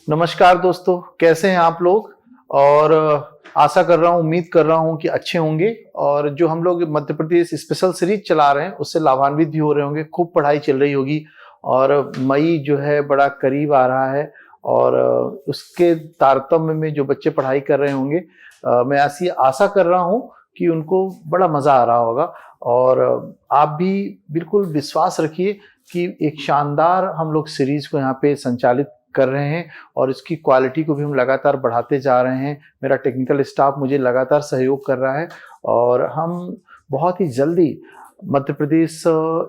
नमस्कार दोस्तों, कैसे हैं आप लोग। और आशा कर रहा हूँ, उम्मीद कर रहा हूँ कि अच्छे होंगे। और जो हम लोग मध्य प्रदेश स्पेशल सीरीज चला रहे हैं उससे लाभान्वित भी हो रहे होंगे। खूब पढ़ाई चल रही होगी और मई जो है बड़ा करीब आ रहा है और उसके तारतम्य में जो बच्चे पढ़ाई कर रहे होंगे, मैं ऐसी आशा कर रहा हूँ कि उनको बड़ा मजा आ रहा होगा। और आप भी बिल्कुल विश्वास रखिए कि एक शानदार हम लोग सीरीज को यहाँ पे संचालित कर रहे हैं और इसकी क्वालिटी को भी हम लगातार बढ़ाते जा रहे हैं। मेरा टेक्निकल स्टाफ मुझे लगातार सहयोग कर रहा है और हम बहुत ही जल्दी मध्य प्रदेश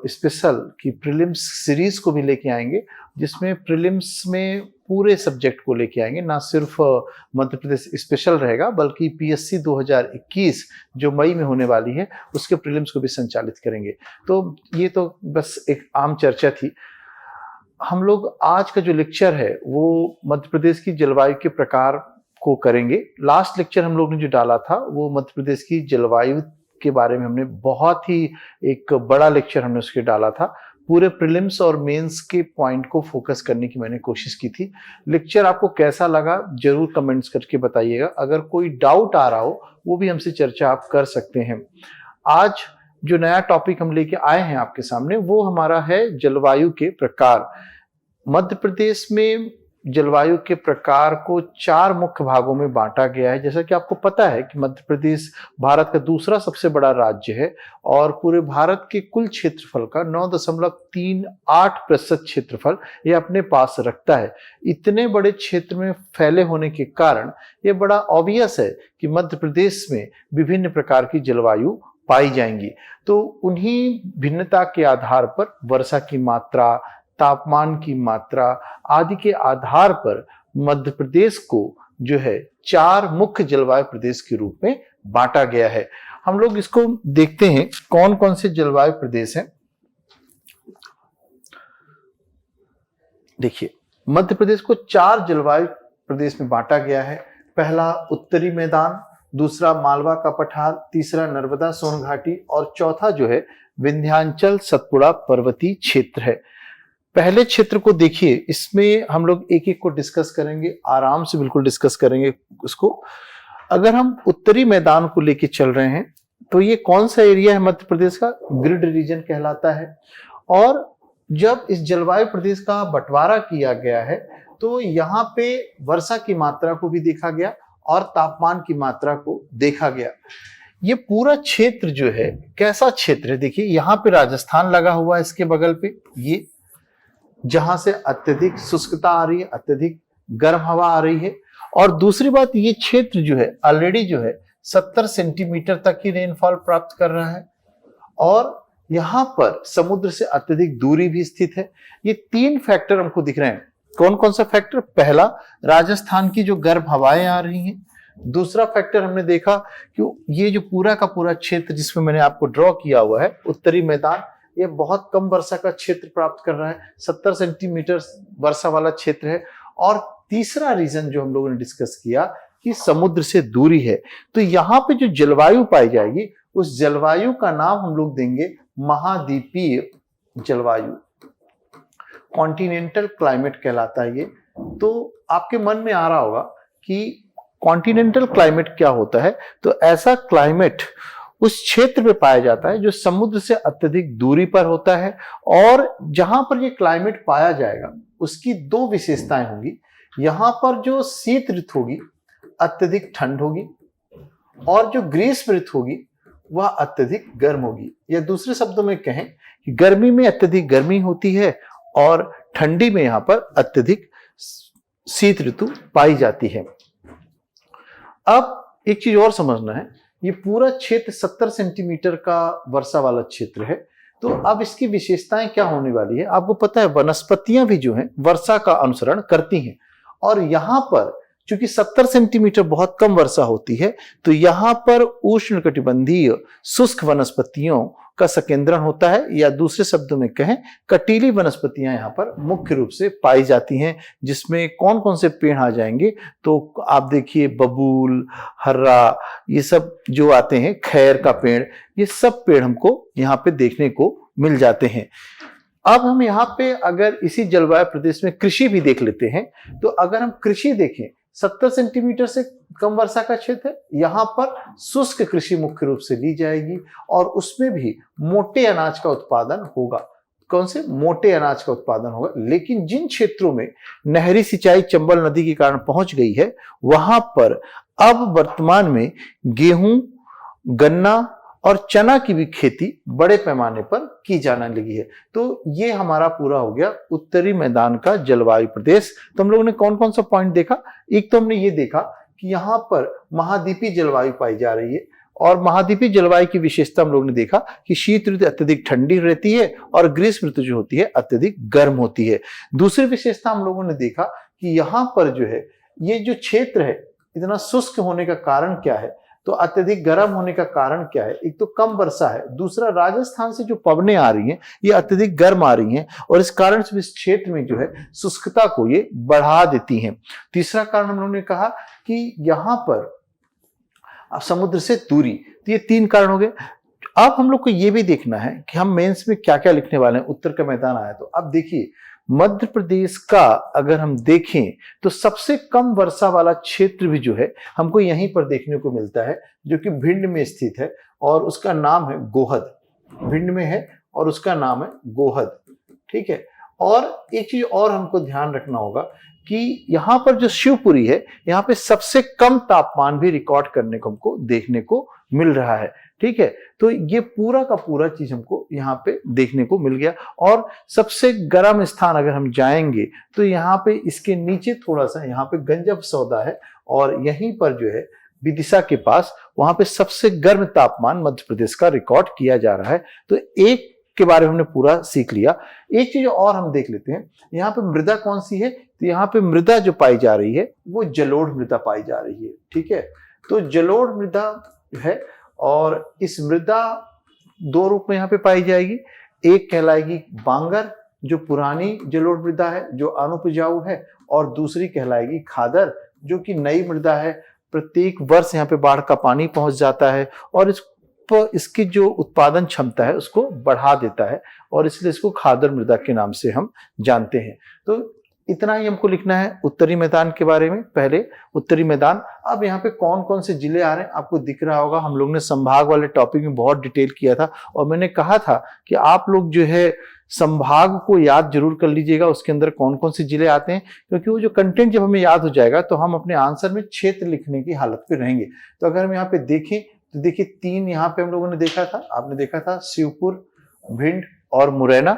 स्पेशल की प्रीलिम्स सीरीज को भी लेके आएंगे, जिसमें प्रीलिम्स में पूरे सब्जेक्ट को लेके आएंगे। ना सिर्फ मध्य प्रदेश स्पेशल रहेगा बल्कि पीएससी 2021 जो मई में होने वाली है उसके प्रीलिम्स को भी संचालित करेंगे। तो ये तो बस एक आम चर्चा थी। हम लोग आज का जो लेक्चर है वो मध्य प्रदेश की जलवायु के प्रकार को करेंगे। लास्ट लेक्चर हम लोग ने जो डाला था वो मध्य प्रदेश की जलवायु के बारे में हमने बहुत ही एक बड़ा लेक्चर हमने उसके डाला था। पूरे प्रीलिम्स और मेंस के पॉइंट को फोकस करने की मैंने कोशिश की थी। लेक्चर आपको कैसा लगा जरूर कमेंट्स करके बताइएगा। अगर कोई डाउट आ रहा हो वो भी हमसे चर्चा आप कर सकते हैं। आज जो नया टॉपिक हम लेके आए हैं आपके सामने वो हमारा है जलवायु के प्रकार। मध्य प्रदेश में जलवायु के प्रकार को 4 मुख्य भागों में बांटा गया है। जैसा कि आपको पता है कि मध्य प्रदेश भारत का दूसरा सबसे बड़ा राज्य है और पूरे भारत के कुल क्षेत्रफल का 9.38% क्षेत्रफल ये अपने पास रखता है। इतने बड़े क्षेत्र में फैले होने के कारण ये बड़ा ऑब्वियस है कि मध्य प्रदेश में विभिन्न प्रकार की जलवायु पाई जाएंगी। तो उन्हीं भिन्नता के आधार पर वर्षा की मात्रा, तापमान की मात्रा आदि के आधार पर मध्य प्रदेश को जो है 4 मुख्य जलवायु प्रदेश के रूप में बांटा गया है। हम लोग इसको देखते हैं कौन कौन से जलवायु प्रदेश हैं। देखिए, मध्य प्रदेश को 4 जलवायु प्रदेश में बांटा गया है। पहला उत्तरी मैदान, दूसरा मालवा का पठार, तीसरा नर्मदा सोन घाटी और चौथा जो है विंध्याचल सतपुड़ा पर्वतीय क्षेत्र है। पहले क्षेत्र को देखिए, इसमें हम लोग एक एक को डिस्कस करेंगे, आराम से बिल्कुल डिस्कस करेंगे उसको। अगर हम उत्तरी मैदान को लेके चल रहे हैं तो ये कौन सा एरिया है मध्य प्रदेश का? ग्रिड रीजन कहलाता है। और जब इस जलवायु प्रदेश का बंटवारा किया गया है तो यहाँ पे वर्षा की मात्रा को भी देखा गया और तापमान की मात्रा को देखा गया। ये पूरा क्षेत्र जो है कैसा क्षेत्र है? देखिए, यहाँ पे राजस्थान लगा हुआ है, इसके बगल पे ये जहां से अत्यधिक शुष्कता आ रही है, अत्यधिक गर्म हवा आ रही है। और दूसरी बात, ये क्षेत्र जो है ऑलरेडी जो है 70 सेंटीमीटर तक की रेनफॉल प्राप्त कर रहा है और यहाँ पर समुद्र से अत्यधिक दूरी भी स्थित है। ये 3 फैक्टर हमको दिख रहे हैं। कौन कौन सा फैक्टर? पहला, राजस्थान की जो गर्म हवाएं आ रही हैं। दूसरा फैक्टर हमने देखा कि ये जो पूरा का पूरा क्षेत्र जिसमें मैंने आपको ड्रॉ किया हुआ है उत्तरी मैदान, ये बहुत कम वर्षा का क्षेत्र प्राप्त कर रहा है, 70 सेंटीमीटर वर्षा वाला क्षेत्र है। और तीसरा रीजन जो हम लोगों ने डिस्कस किया कि समुद्र से दूरी है। तो यहाँ पे जो जलवायु पाई जाएगी उस जलवायु का नाम हम लोग देंगे महाद्वीपीय जलवायु, कॉन्टिनेंटल क्लाइमेट कहलाता है ये। तो आपके मन में आ रहा होगा कि कॉन्टिनेंटल क्लाइमेट क्या होता है? तो ऐसा क्लाइमेट उस क्षेत्र में पाया जाता है जो समुद्र से अत्यधिक दूरी पर होता है। और जहां पर ये क्लाइमेट पाया जाएगा उसकी 2 विशेषताएं होंगी। यहां पर जो शीत ऋतु होगी अत्यधिक ठंड होगी और जो ग्रीष्म ऋतु होगी वह अत्यधिक गर्म होगी। या दूसरे शब्दों में कहें कि गर्मी में अत्यधिक गर्मी होती है और ठंडी में यहां पर अत्यधिक शीत ऋतु पाई जाती है। अब एक चीज और समझना है, ये पूरा क्षेत्र 70 सेंटीमीटर का वर्षा वाला क्षेत्र है। तो अब इसकी विशेषताएं क्या होने वाली है? आपको पता है वनस्पतियां भी जो हैं वर्षा का अनुसरण करती हैं और यहाँ पर चूंकि 70 सेंटीमीटर बहुत कम वर्षा होती है तो यहाँ पर उष्णकटिबंधीय शुष्क वनस्पतियों का संकेंद्रण होता है, या दूसरे शब्दों में कहें कटीली वनस्पतियां यहाँ पर मुख्य रूप से पाई जाती हैं। जिसमें कौन कौन से पेड़ आ जाएंगे? तो आप देखिए बबूल, हर्रा, ये सब जो आते हैं, खैर का पेड़, ये सब पेड़ हमको यहाँ पे देखने को मिल जाते हैं। अब हम यहाँ पे अगर इसी जलवायु प्रदेश में कृषि भी देख लेते हैं, तो अगर हम कृषि देखें 70 सेंटीमीटर से कम वर्षा का क्षेत्र है, यहाँ पर शुष्क कृषि मुख्य रूप से ली जाएगी और उसमें भी मोटे अनाज का उत्पादन होगा। कौन से? मोटे अनाज का उत्पादन होगा। लेकिन जिन क्षेत्रों में नहरी सिंचाई चंबल नदी के कारण पहुंच गई है, वहां पर अब वर्तमान में गेहूं, गन्ना और चना की भी खेती बड़े पैमाने पर की जाने लगी है। तो ये हमारा पूरा हो गया उत्तरी मैदान का जलवायु प्रदेश। तो हम लोगों ने कौन कौन सा पॉइंट देखा? एक तो हमने ये देखा कि यहाँ पर महाद्वीपीय जलवायु पाई जा रही है और महाद्वीपीय जलवायु की विशेषता हम लोगों ने देखा कि शीत ऋतु अत्यधिक ठंडी रहती है और ग्रीष्म ऋतु जो होती है अत्यधिक गर्म होती है। दूसरी विशेषता हम लोगों ने देखा कि यहाँ पर जो है ये जो क्षेत्र है इतना शुष्क होने का कारण क्या है, तो अत्यधिक गर्म होने का कारण क्या है? एक तो कम वर्षा है, दूसरा राजस्थान से जो पवनें आ रही हैं ये अत्यधिक गर्म आ रही हैं और इस कारण से इस क्षेत्र में जो है शुष्कता को ये बढ़ा देती हैं। तीसरा कारण हम लोगों ने कहा कि यहाँ पर समुद्र से दूरी, तो ये 3 कारण हो गए। अब हम लोग को ये भी देखना है कि हम मेंस में क्या क्या लिखने वाले हैं। उत्तर का मैदान आया तो अब देखिए मध्य प्रदेश का अगर हम देखें तो सबसे कम वर्षा वाला क्षेत्र भी जो है हमको यहीं पर देखने को मिलता है, जो कि भिंड में स्थित है और उसका नाम है गोहद। भिंड में है और उसका नाम है गोहद। ठीक है। और एक चीज और हमको ध्यान रखना होगा कि यहाँ पर जो शिवपुरी है, यहाँ पे सबसे कम तापमान भी रिकॉर्ड करने को हमको देखने को मिल रहा है। ठीक है। तो ये पूरा का पूरा चीज हमको यहाँ पे देखने को मिल गया। और सबसे गर्म स्थान अगर हम जाएंगे तो यहाँ पे इसके नीचे थोड़ा सा यहाँ पे गंजब सौदा है और यहीं पर जो है विदिशा के पास वहां पे सबसे गर्म तापमान मध्य प्रदेश का रिकॉर्ड किया जा रहा है। तो एक के बारे में हमने पूरा सीख लिया। एक चीज और हम देख लेते हैं, यहाँ पे मृदा कौन सी है? तो यहाँ पे मृदा जो पाई जा रही है वो जलोढ़ मृदा पाई जा रही है। ठीक है। तो जलोढ़ मृदा है और इस मृदा 2 रूप में यहाँ पे पाई जाएगी। एक कहलाएगी बांगर जो पुरानी जलोढ़ मृदा है जो अनुपजाऊ है, और दूसरी कहलाएगी खादर जो कि नई मृदा है। प्रत्येक वर्ष यहाँ पे बाढ़ का पानी पहुंच जाता है और इसकी जो उत्पादन क्षमता है उसको बढ़ा देता है और इसलिए इसको खादर मृदा के नाम से हम जानते हैं। तो इतना ही हमको लिखना है उत्तरी मैदान के बारे में। पहले उत्तरी मैदान। अब यहाँ पे कौन कौन से जिले आ रहे हैं आपको दिख रहा होगा। हम लोग ने संभाग वाले टॉपिक में बहुत डिटेल किया था और मैंने कहा था कि आप लोग जो है संभाग को याद जरूर कर लीजिएगा, उसके अंदर कौन कौन से जिले आते हैं, क्योंकि वो जो कंटेंट जब हमें याद हो जाएगा तो हम अपने आंसर में क्षेत्र लिखने की हालत पे रहेंगे। तो अगर हम यहाँ पे देखें तो देखिए 3 यहाँ पे हम लोगों ने देखा था, आपने देखा था शिवपुर, भिंड और मुरैना।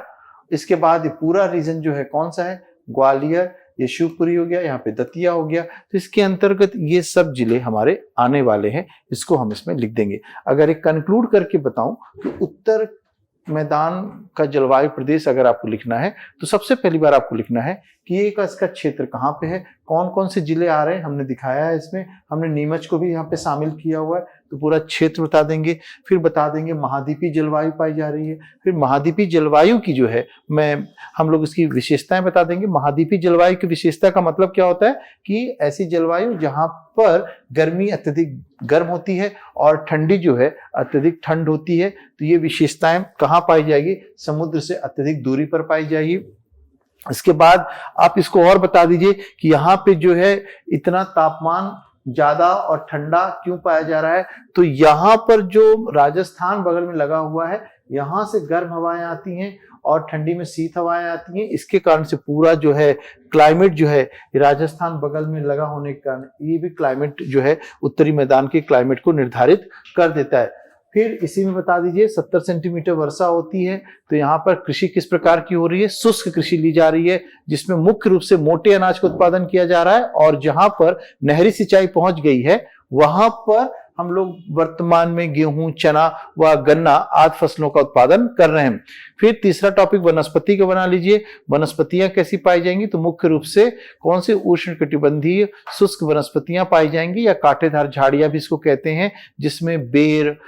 इसके बाद ये पूरा रीजन जो है कौन सा है? ग्वालियर, ये शिवपुरी हो गया, यहाँ पे दतिया हो गया। तो इसके अंतर्गत ये सब जिले हमारे आने वाले हैं, इसको हम इसमें लिख देंगे। अगर एक कंक्लूड करके बताऊं तो उत्तर मैदान का जलवायु प्रदेश अगर आपको लिखना है तो सबसे पहली बार आपको लिखना है कि ये इसका क्षेत्र कहाँ पे है, कौन कौन से जिले आ रहे हैं हमने दिखाया है। इसमें हमने नीमच को भी यहाँ पे शामिल किया हुआ है, तो पूरा क्षेत्र बता देंगे। फिर बता देंगे महाद्वीपीय जलवायु पाई जा रही है। फिर महाद्वीपीय जलवायु की जो है हम लोग इसकी विशेषताएं बता देंगे। महाद्वीपीय जलवायु की विशेषता का मतलब क्या होता है कि ऐसी जलवायु जहाँ पर गर्मी अत्यधिक गर्म होती है और ठंडी जो है अत्यधिक ठंड होती है। तो ये विशेषताएं कहाँ पाई जाएगी? समुद्र से अत्यधिक दूरी पर पाई जाएगी। इसके बाद आप इसको और बता दीजिए कि यहाँ पे जो है इतना तापमान ज्यादा और ठंडा क्यों पाया जा रहा है? तो यहाँ पर जो राजस्थान बगल में लगा हुआ है, यहाँ से गर्म हवाएं आती हैं और ठंडी में शीत हवाएं आती हैं। इसके कारण से पूरा जो है क्लाइमेट जो है राजस्थान बगल में लगा होने के कारण ये भी क्लाइमेट जो है उत्तरी मैदान के क्लाइमेट को निर्धारित कर देता है। फिर इसी में बता दीजिए 70 सेंटीमीटर वर्षा होती है। तो यहाँ पर कृषि किस प्रकार की हो रही है? शुष्क कृषि ली जा रही है, जिसमें मुख्य रूप से मोटे अनाज का उत्पादन किया जा रहा है और जहां पर नहरी सिंचाई पहुंच गई है वहां पर हम लोग वर्तमान में गेहूं, चना व गन्ना आदि फसलों का उत्पादन कर रहे हैं। फिर तीसरा टॉपिक वनस्पति का बना लीजिए। वनस्पतियां कैसी पाई जाएंगी? तो मुख्य रूप से कौन से उष्णकटिबंधीय शुष्क वनस्पतियां पाई जाएंगी या कांटेदार झाड़ियां भी इसको कहते हैं, जिसमें बेर,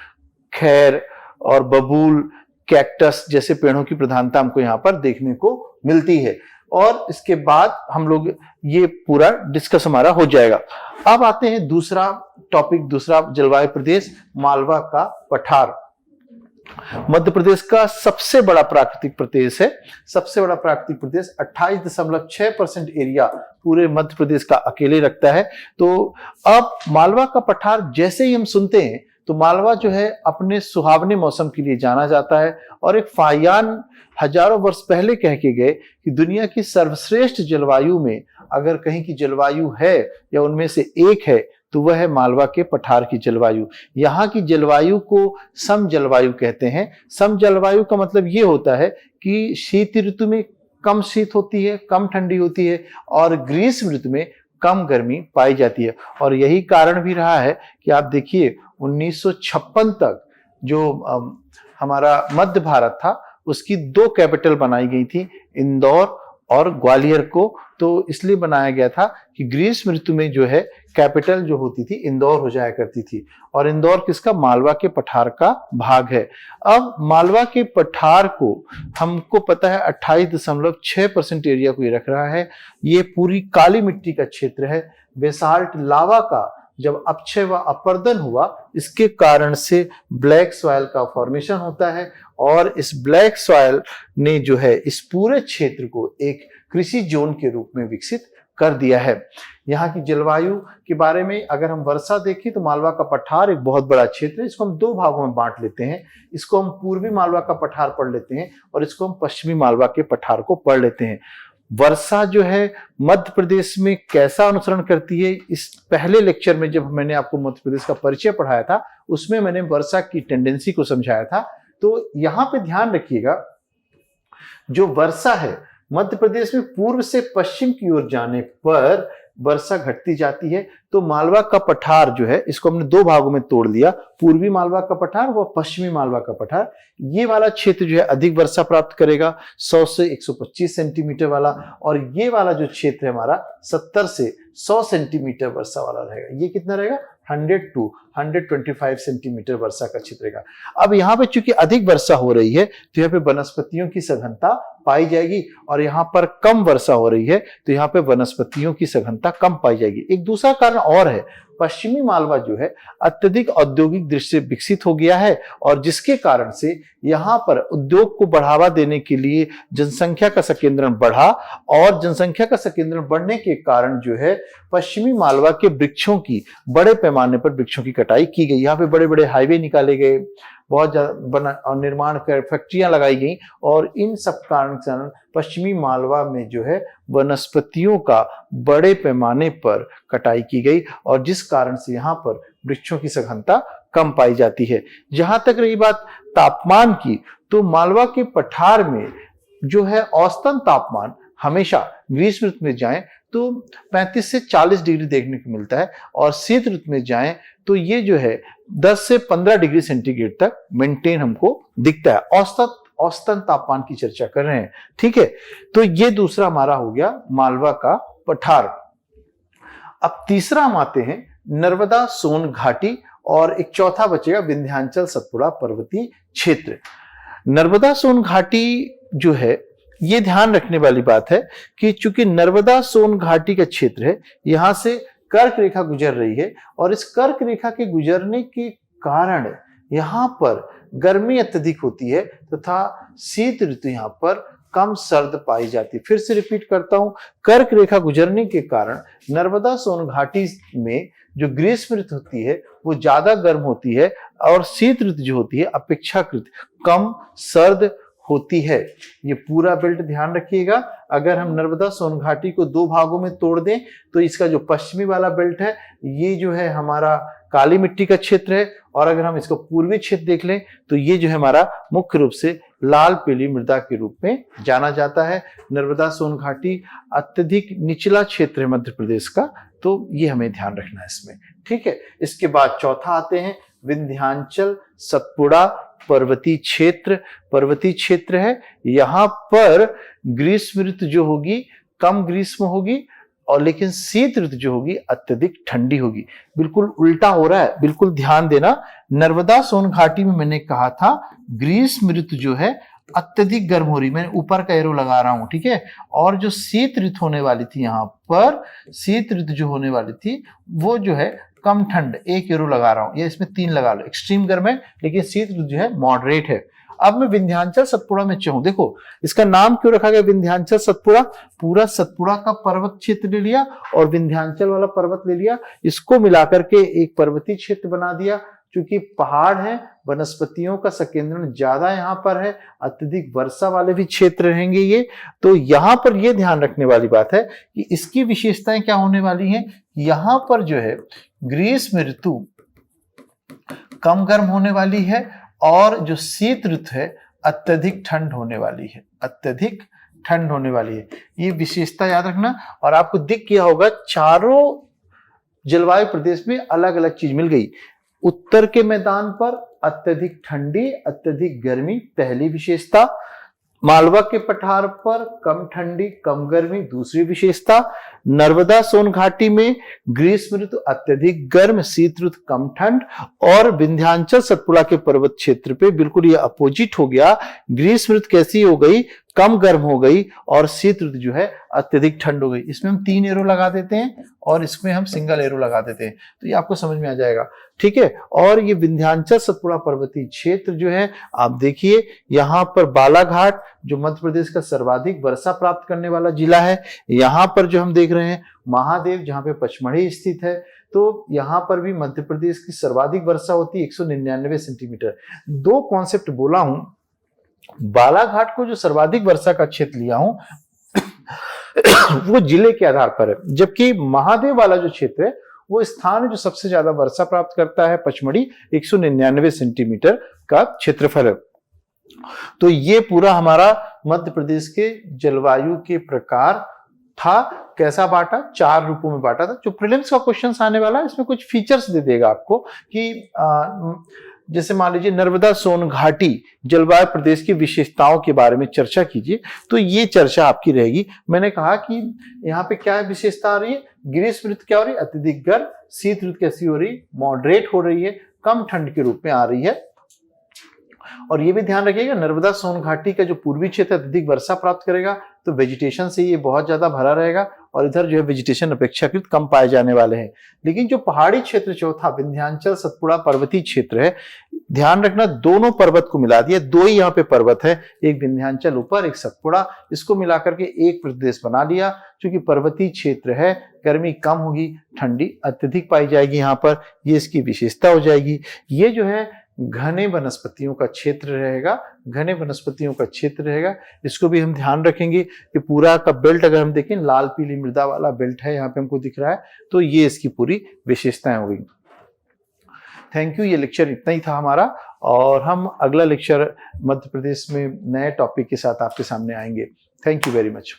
खैर और बबूल, कैक्टस जैसे पेड़ों की प्रधानता हमको यहाँ पर देखने को मिलती है। और इसके बाद हम लोग ये पूरा डिस्कस हमारा हो जाएगा। अब आते हैं दूसरा टॉपिक, दूसरा जलवायु प्रदेश मालवा का पठार। मध्य प्रदेश का सबसे बड़ा प्राकृतिक प्रदेश है। सबसे बड़ा प्राकृतिक प्रदेश 28.6% एरिया पूरे मध्य प्रदेश का अकेले रखता है। तो अब मालवा का पठार जैसे ही हम सुनते हैं तो मालवा जो है अपने सुहावने मौसम के लिए जाना जाता है। और एक फाहियान हजारों वर्ष पहले कह के गए कि दुनिया की सर्वश्रेष्ठ जलवायु में अगर कहीं की जलवायु है या उनमें से एक है तो वह है मालवा के पठार की जलवायु। यहाँ की जलवायु को सम जलवायु कहते हैं। सम जलवायु का मतलब ये होता है कि शीत ऋतु में कम शीत होती है, कम ठंडी होती है, और ग्रीष्म ऋतु में कम गर्मी पाई जाती है। और यही कारण भी रहा है कि आप देखिए 1956 तक जो हमारा मध्य भारत था उसकी 2 कैपिटल बनाई गई थी, इंदौर और ग्वालियर को। तो इसलिए बनाया गया था कि ग्रीष्म ऋतु में जो है कैपिटल जो होती थी इंदौर हो जाया करती थी। और इंदौर किसका? मालवा के पठार का भाग है। अब मालवा के पठार को हमको पता है 28.6% एरिया को ये रख रहा है। ये पूरी काली मिट्टी का क्षेत्र है। बेसाल्ट लावा का जब अपक्षय व अपर्दन हुआ इसके कारण से ब्लैक सॉइल का फॉर्मेशन होता है। और इस ब्लैक सॉइल ने जो है इस पूरे क्षेत्र को एक कृषि जोन के रूप में विकसित कर दिया है। यहाँ की जलवायु के बारे में अगर हम वर्षा देखें तो मालवा का पठार एक बहुत बड़ा क्षेत्र है। इसको हम 2 भागों में बांट लेते हैं। इसको हम पूर्वी मालवा का पठार पढ़ लेते हैं और इसको हम पश्चिमी मालवा के पठार को पढ़ लेते हैं। वर्षा जो है मध्य प्रदेश में कैसा अनुसरण करती है, इस पहले लेक्चर में जब मैंने आपको मध्य प्रदेश का परिचय पढ़ाया था उसमें मैंने वर्षा की टेंडेंसी को समझाया था। तो यहाँ पे ध्यान रखिएगा, जो वर्षा है मध्य प्रदेश में पूर्व से पश्चिम की ओर जाने पर वर्षा घटती जाती है। तो मालवा का पठार जो है इसको हमने 2 भागों में तोड़ दिया, पूर्वी मालवा का पठार व पश्चिमी मालवा का पठार। ये वाला क्षेत्र जो है अधिक वर्षा प्राप्त करेगा, 100 से 125 सेंटीमीटर वाला, और ये वाला जो क्षेत्र है हमारा 70 से 100 सेंटीमीटर वर्षा वाला रहेगा। ये कितना रहेगा? 100 to 125 सेंटीमीटर वर्षा का क्षेत्र रहेगा। अब यहाँ पे चूंकि अधिक वर्षा हो रही है तो यहाँ पे वनस्पतियों की सघनता पाई जाएगी, और यहाँ पर कम वर्षा हो रही है तो यहाँ पे वनस्पतियों की सघनता कम पाई जाएगी। एक दूसरा कारण और है, पश्चिमी मालवा जो है अत्यधिक औद्योगिक दृष्टि से विकसित हो गया है, और जिसके कारण से यहाँ पर उद्योग को बढ़ावा देने के लिए जनसंख्या का संकेंद्रण बढ़ा, और जनसंख्या का संकेंद्रण बढ़ने के कारण जो है पश्चिमी मालवा के वृक्षों की बड़े पैमाने पर वृक्षों की कटाई की गई। यहाँ पे बड़े बड़े हाईवे निकाले गए, बहुत ज्यादा और निर्माण कर फैक्ट्रियां लगाई गई, और इन सब कारण पश्चिमी मालवा में जो है वनस्पतियों का बड़े पैमाने पर कटाई की गई, और जिस कारण से यहाँ पर वृक्षों की सघनता कम पाई जाती है। जहां तक रही बात तापमान की, तो मालवा के पठार में जो है औसतन तापमान हमेशा ग्रीष्म ऋतु में जाएं तो 35 से 40 डिग्री देखने को मिलता है, और शीत ऋतु में जाएं तो ये जो है 10 से 15 डिग्री सेंटीग्रेड तक मेंटेन हमको दिखता है। औसतन तापमान की चर्चा कर रहे हैं, ठीक है। तो ये दूसरा हमारा हो गया मालवा का पठार। अब तीसरा हम आते हैं नर्मदा सोन घाटी, और एक चौथा बचेगा विंध्याचल सतपुड़ा पर्वतीय क्षेत्र। नर्मदा सोन घाटी जो है ये ध्यान रखने वाली बात है कि चूंकि नर्मदा सोन घाटी का क्षेत्र है, यहां से कर्क रेखा गुजर रही है, और इस कर्क रेखा के गुजरने के कारण यहाँ पर गर्मी अत्यधिक होती है तथा शीत ऋतु यहाँ पर कम सर्द पाई जाती है। फिर से रिपीट करता हूं, कर्क रेखा गुजरने के कारण नर्मदा सोन घाटी में जो ग्रीष्म ऋतु होती है वो ज्यादा गर्म होती है, और शीत ऋतु जो होती है अपेक्षाकृत कम सर्द होती है। ये पूरा बेल्ट ध्यान रखिएगा। अगर हम नर्मदा सोन घाटी को 2 भागों में तोड़ दें तो इसका जो पश्चिमी वाला बेल्ट है ये जो है हमारा काली मिट्टी का क्षेत्र है, और अगर हम इसको पूर्वी क्षेत्र देख लें तो ये जो है हमारा मुख्य रूप से लाल पीली मृदा के रूप में जाना जाता है। नर्मदा सोन घाटी अत्यधिक निचला क्षेत्र है मध्य प्रदेश का, तो ये हमें ध्यान रखना है इसमें, ठीक है। इसके बाद चौथा आते हैं विंध्याचल सतपुड़ा पर्वतीय क्षेत्र। पर्वतीय क्षेत्र है, यहाँ पर ग्रीष्म ऋतु जो होगी कम ग्रीष्म होगी, और लेकिन शीत ऋतु जो होगी अत्यधिक ठंडी होगी। बिल्कुल उल्टा हो रहा है, बिल्कुल ध्यान देना। नर्मदा सोन घाटी में मैंने कहा था ग्रीष्म ऋतु जो है अत्यधिक गर्म हो रही, मैंने ऊपर का एरो लगा रहा हूं, ठीक है। और जो शीत ऋतु होने वाली थी, यहाँ पर शीत ऋतु जो होने वाली थी वो जो है कम ठंड 1 यूरो लगा रहा हूं, या इसमें 3 लगा लो। एक्सट्रीम गर्म है लेकिन शीत ऋतु जो है मॉडरेट है। अब मैं विंध्याचल सतपुड़ा में चाहूं, देखो इसका नाम क्यों रखा गया विंध्याचल सतपुड़ा, पूरा सतपुड़ा का पर्वत क्षेत्र ले लिया और विंध्याचल वाला पर्वत ले लिया, इसको मिलाकर के एक पर्वतीय क्षेत्र बना दिया। क्योंकि पहाड़ है, वनस्पतियों का संकेंद्रण ज्यादा यहाँ पर है, अत्यधिक वर्षा वाले भी क्षेत्र रहेंगे ये। तो यहाँ पर ये ध्यान रखने वाली बात है कि इसकी विशेषताएं क्या होने वाली हैं। यहाँ पर जो है ग्रीष्म ऋतु कम गर्म होने वाली है और जो शीत ऋतु है अत्यधिक ठंड होने वाली है, अत्यधिक ठंड होने वाली है। ये विशेषता याद रखना। और आपको दिख गया होगा चारों जलवायु प्रदेश में अलग अलग चीज मिल गई। उत्तर के मैदान पर अत्यधिक ठंडी, अत्यधिक गर्मी, पहली विशेषता। मालवा के पठार पर कम ठंडी, कम गर्मी, दूसरी विशेषता। नर्मदा सोन घाटी में ग्रीष्म ऋतु अत्यधिक गर्म, शीत ऋतु कम ठंड। और विंध्याचल सतपुड़ा के पर्वत क्षेत्र पे बिल्कुल ये अपोजिट हो गया। ग्रीष्म ऋतु कैसी हो गई, कम गर्म हो गई, और शीत ऋतु जो है अत्यधिक ठंड हो गई। इसमें हम 3 एरो लगा देते हैं और इसमें हम सिंगल एरो लगा देते हैं, तो ये आपको समझ में आ जाएगा। ठीक है। और ये विंध्याचल सतपुड़ा पर्वतीय क्षेत्र जो है, आप देखिए यहाँ पर बालाघाट जो मध्य प्रदेश का सर्वाधिक वर्षा प्राप्त करने वाला जिला है। यहाँ पर जो हम देख रहे हैं महादेव, जहाँ पे पचमढ़ी स्थित है, तो यहाँ पर भी मध्य प्रदेश की सर्वाधिक वर्षा होती है 199 सेंटीमीटर। 2 कॉन्सेप्ट बोला हूं, बालाघाट को जो सर्वाधिक वर्षा का क्षेत्र लिया हूं वो जिले के आधार पर है, जबकि महादेव वाला जो क्षेत्र है वो स्थान जो सबसे ज्यादा वर्षा प्राप्त करता है, पचमढ़ी 199 सेंटीमीटर का क्षेत्रफल है। तो ये पूरा हमारा मध्य प्रदेश के जलवायु के प्रकार था। कैसा बांटा, 4 रूपों में बांटा था। जो प्रीलिम्स का क्वेश्चन आने वाला है इसमें कुछ फीचर्स दे देगा आपको कि जैसे मान लीजिए नर्मदा सोन घाटी जलवायु प्रदेश की विशेषताओं के बारे में चर्चा कीजिए, तो ये चर्चा आपकी रहेगी। मैंने कहा कि यहाँ पे क्या विशेषता आ रही है, ग्रीष्म ऋतु क्या हो रही है, अत्यधिक गर्म, शीत ऋतु कैसी हो रही है, मॉडरेट हो रही है, कम ठंड के रूप में आ रही है। और ये भी ध्यान रखिएगा नर्मदा सोन घाटी का जो पूर्वी क्षेत्र अत्यधिक वर्षा प्राप्त करेगा, तो वेजिटेशन से ये बहुत ज्यादा भरा रहेगा, और इधर जो है वेजिटेशन अपेक्षाकृत कम पाए जाने वाले हैं। लेकिन जो पहाड़ी क्षेत्र चौथा विंध्याचल सतपुड़ा पर्वतीय क्षेत्र है, ध्यान रखना दोनों पर्वत को मिला दिया, 2 ही यहाँ पे पर्वत है, एक विंध्याचल ऊपर, एक सतपुड़ा, इसको मिलाकर के एक प्रदेश बना लिया। क्योंकि पर्वतीय क्षेत्र है, गर्मी कम होगी, ठंडी अत्यधिक पाई जाएगी यहाँ पर, ये इसकी विशेषता हो जाएगी। ये जो है घने वनस्पतियों का क्षेत्र रहेगा, घने वनस्पतियों का क्षेत्र रहेगा। इसको भी हम ध्यान रखेंगे कि पूरा का बेल्ट अगर हम देखें लाल पीली मृदा वाला बेल्ट है, यहाँ पे हमको दिख रहा है, तो ये इसकी पूरी विशेषताएं हो गई। Thank you. ये लेक्चर इतना ही था हमारा, और हम अगला लेक्चर मध्य प्रदेश में नए टॉपिक के साथ आपके सामने आएंगे। Thank you very much.